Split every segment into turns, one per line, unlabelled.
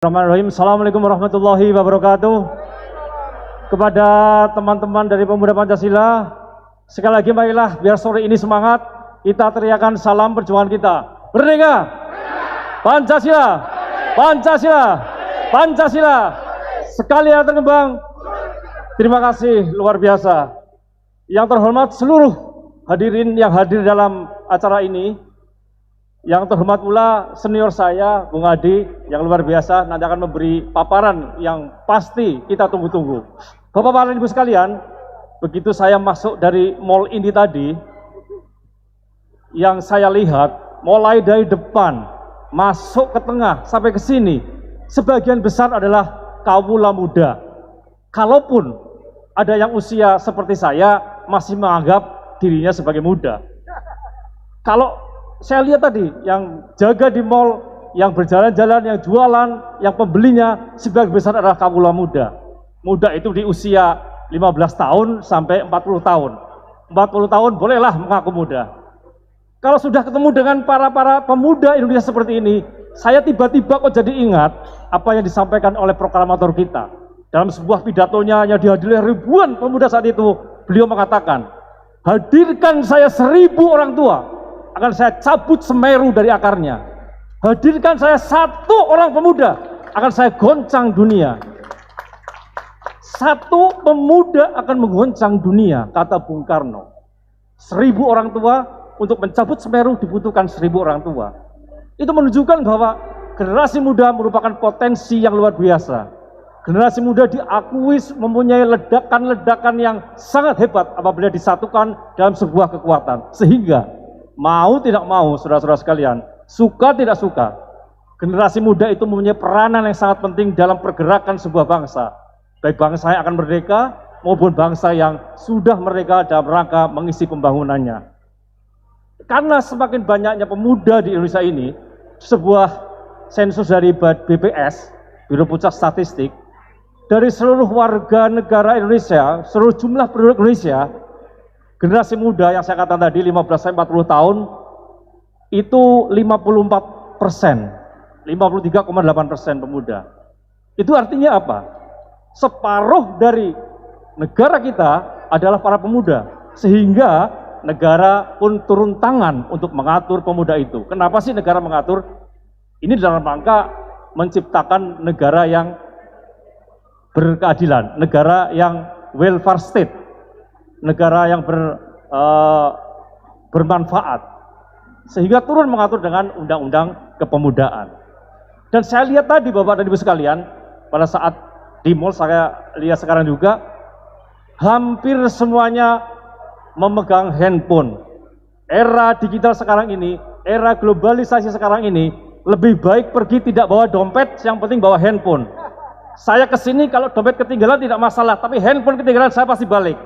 Bismillahirrahmanirrahim. Assalamualaikum warahmatullahi wabarakatuh. Kepada teman-teman dari Pemuda Pancasila, sekali lagi marilah biar sore ini semangat, kita teriakan salam perjuangan kita. Merdeka! Pancasila! Pancasila! Pancasila! Sekali yang terkembang. Terima kasih luar biasa. Yang terhormat seluruh hadirin yang hadir dalam acara ini. Yang terhormat pula senior saya, Bung Adi, yang luar biasa, nanti akan memberi paparan yang pasti kita tunggu-tunggu. Bapak-bapak dan ibu sekalian, begitu saya masuk dari mall ini tadi, yang saya lihat, mulai dari depan, masuk ke tengah, sampai ke sini, sebagian besar adalah kawula muda. Kalaupun ada yang usia seperti saya, masih menganggap dirinya sebagai muda. Kalau saya lihat tadi, yang jaga di mall, yang berjalan-jalan, yang jualan, yang pembelinya, sebagian besar adalah kawula muda. Muda itu di usia 15 tahun sampai 40 tahun. 40 tahun bolehlah mengaku muda. Kalau sudah ketemu dengan para pemuda Indonesia seperti ini, saya tiba-tiba kok jadi ingat apa yang disampaikan oleh proklamator kita. Dalam sebuah pidatonya yang dihadiri ribuan pemuda saat itu, beliau mengatakan, hadirkan saya 1000 orang tua, akan saya cabut Semeru dari akarnya. Hadirkan saya 1 orang pemuda, akan saya goncang dunia. 1 pemuda akan menggoncang dunia, kata Bung Karno. 1000 orang tua, untuk mencabut Semeru dibutuhkan 1000 orang tua. Itu menunjukkan bahwa generasi muda merupakan potensi yang luar biasa. Generasi muda diakui mempunyai ledakan-ledakan yang sangat hebat apabila disatukan dalam sebuah kekuatan. Sehingga mau tidak mau, saudara-saudara sekalian, suka tidak suka, generasi muda itu mempunyai peranan yang sangat penting dalam pergerakan sebuah bangsa. Baik bangsa yang akan merdeka, maupun bangsa yang sudah merdeka dalam rangka mengisi pembangunannya. Karena semakin banyaknya pemuda di Indonesia ini, sebuah sensus dari BPS, Biro Pusat Statistik, dari seluruh warga negara Indonesia, seluruh jumlah penduduk Indonesia, generasi muda yang saya katakan tadi 15-40 tahun itu 54%, 53,8% pemuda. Itu artinya apa? Separuh dari negara kita adalah para pemuda, sehingga negara pun turun tangan untuk mengatur pemuda itu. Kenapa sih negara mengatur? Ini dalam rangka menciptakan negara yang berkeadilan, negara yang welfare state, negara yang bermanfaat, sehingga turun mengatur dengan undang-undang kepemudaan. Dan saya lihat tadi Bapak dan Ibu sekalian, pada saat di mall saya lihat sekarang juga, hampir semuanya memegang handphone. Era digital sekarang ini, era globalisasi sekarang ini, lebih baik pergi tidak bawa dompet, yang penting bawa handphone. Saya kesini kalau dompet ketinggalan tidak masalah, tapi handphone ketinggalan saya pasti balik.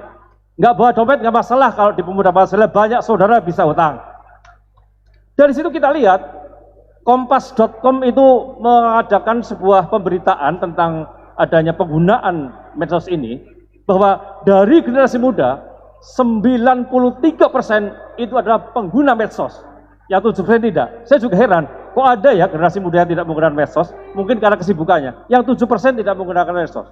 Nggak bawa dompet nggak masalah, kalau di Pemuda Pancasila banyak saudara bisa utang. Dari situ kita lihat, Kompas.com itu mengadakan sebuah pemberitaan tentang adanya penggunaan medsos ini, bahwa dari generasi muda, 93% itu adalah pengguna medsos, yang 7% tidak. Saya juga heran, kok ada ya generasi muda yang tidak menggunakan medsos, mungkin karena kesibukannya, yang 7% tidak menggunakan medsos.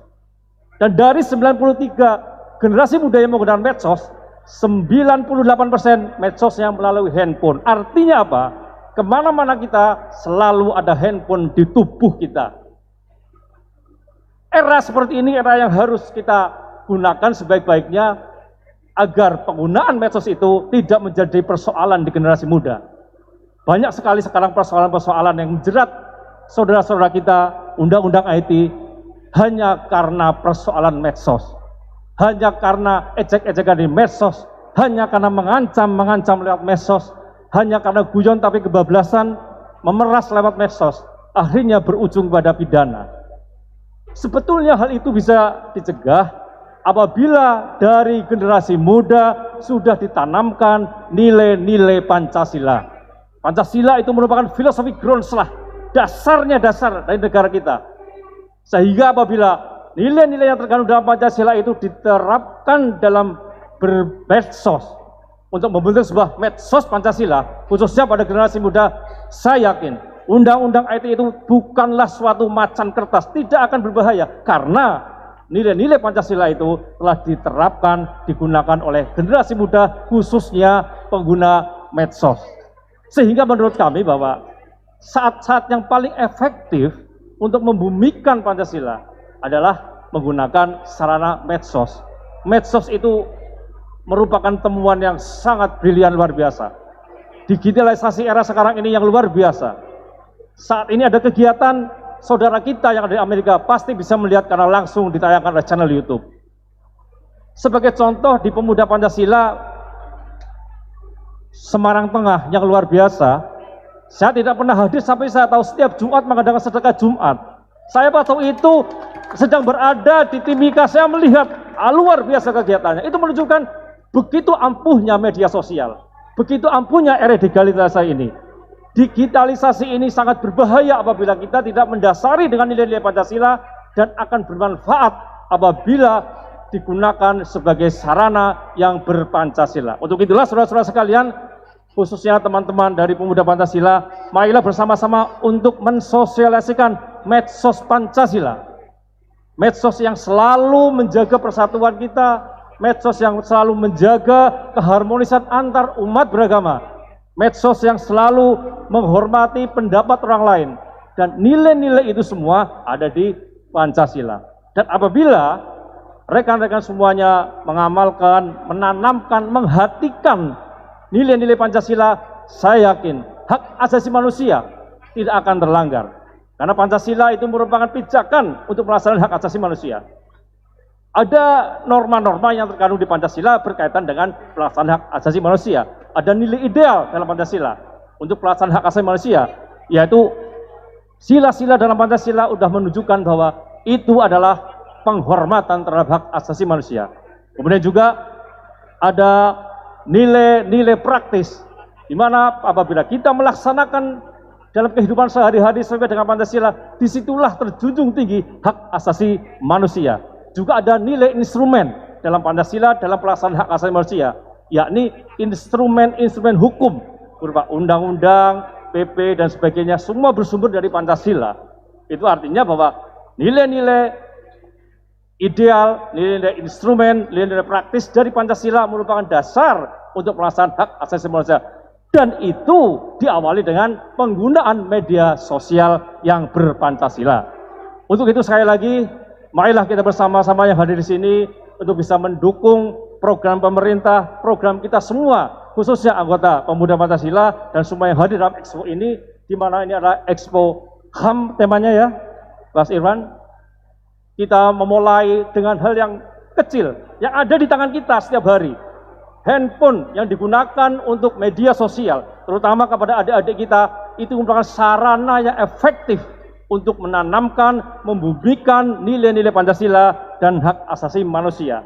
Dan dari 93 generasi muda yang menggunakan medsos, 98% medsosnya melalui handphone. Artinya apa? Kemana-mana kita selalu ada handphone di tubuh kita. Era seperti ini era yang harus kita gunakan sebaik-baiknya agar penggunaan medsos itu tidak menjadi persoalan di generasi muda. Banyak sekali sekarang persoalan-persoalan yang menjerat saudara-saudara kita, undang-undang IT, hanya karena persoalan medsos. Hanya karena ejek-ejekan di medsos, hanya karena mengancam lewat medsos, hanya karena guyon tapi kebablasan, memeras lewat medsos, akhirnya berujung pada pidana. Sebetulnya hal itu bisa dicegah apabila dari generasi muda sudah ditanamkan nilai-nilai Pancasila. Pancasila itu merupakan filosofi Grundslag, dasarnya dasar dari negara kita. Sehingga apabila nilai-nilai yang terkandung dalam Pancasila itu diterapkan dalam bermedsos untuk membentuk sebuah medsos Pancasila, khususnya pada generasi muda, saya yakin undang-undang ITE itu bukanlah suatu macan kertas, tidak akan berbahaya karena nilai-nilai Pancasila itu telah diterapkan, digunakan oleh generasi muda, khususnya pengguna medsos. Sehingga menurut kami bahwa saat-saat yang paling efektif untuk membumikan Pancasila adalah menggunakan sarana medsos. Medsos itu merupakan temuan yang sangat brilian, luar biasa. Digitalisasi era sekarang ini yang luar biasa. Saat ini ada kegiatan, saudara kita yang ada di Amerika pasti bisa melihat karena langsung ditayangkan oleh channel YouTube. Sebagai contoh, di Pemuda Pancasila Semarang Tengah yang luar biasa, saya tidak pernah hadir sampai saya tahu setiap Jumat mengadakan sedekah Jumat. Saya waktu itu sedang berada di Timika, saya melihat luar biasa kegiatannya. Itu menunjukkan begitu ampuhnya media sosial, begitu ampuhnya era digitalisasi ini. Digitalisasi ini sangat berbahaya apabila kita tidak mendasari dengan nilai-nilai Pancasila dan akan bermanfaat apabila digunakan sebagai sarana yang berpancasila. Untuk itulah saudara-saudara sekalian, khususnya teman-teman dari Pemuda Pancasila, marilah bersama-sama untuk mensosialisasikan medsos Pancasila. Medsos yang selalu menjaga persatuan kita, medsos yang selalu menjaga keharmonisan antar umat beragama, medsos yang selalu menghormati pendapat orang lain, dan nilai-nilai itu semua ada di Pancasila. Dan apabila rekan-rekan semuanya mengamalkan, menanamkan, menghatikan nilai-nilai Pancasila, saya yakin hak asasi manusia tidak akan terlanggar. Karena Pancasila itu merupakan pijakan untuk melaksanakan hak asasi manusia. Ada norma-norma yang terkandung di Pancasila berkaitan dengan pelaksanaan hak asasi manusia. Ada nilai ideal dalam Pancasila untuk pelaksanaan hak asasi manusia, yaitu sila-sila dalam Pancasila sudah menunjukkan bahwa itu adalah penghormatan terhadap hak asasi manusia. Kemudian juga ada nilai-nilai praktis, di mana apabila kita melaksanakan dalam kehidupan sehari-hari sesuai dengan Pancasila, disitulah terjunjung tinggi hak asasi manusia. Juga ada nilai instrumen dalam Pancasila dalam pelaksanaan hak asasi manusia, yakni instrumen-instrumen hukum berupa undang-undang, PP dan sebagainya, semua bersumber dari Pancasila. Itu artinya bahwa nilai-nilai ideal, nilai-nilai instrumen, nilai-nilai praktis dari Pancasila merupakan dasar untuk pelaksanaan hak asasi manusia. Dan itu diawali dengan penggunaan media sosial yang berpancasila. Untuk itu sekali lagi, marilah kita bersama-sama yang hadir di sini untuk bisa mendukung program pemerintah, program kita semua, khususnya anggota Pemuda Pancasila dan semua yang hadir dalam Expo ini, di mana ini adalah Expo HAM temanya ya, Mas Irwan. Kita memulai dengan hal yang kecil, yang ada di tangan kita setiap hari. Handphone yang digunakan untuk media sosial, terutama kepada adik-adik kita, itu merupakan sarana yang efektif untuk menanamkan, membumikan nilai-nilai Pancasila dan hak asasi manusia.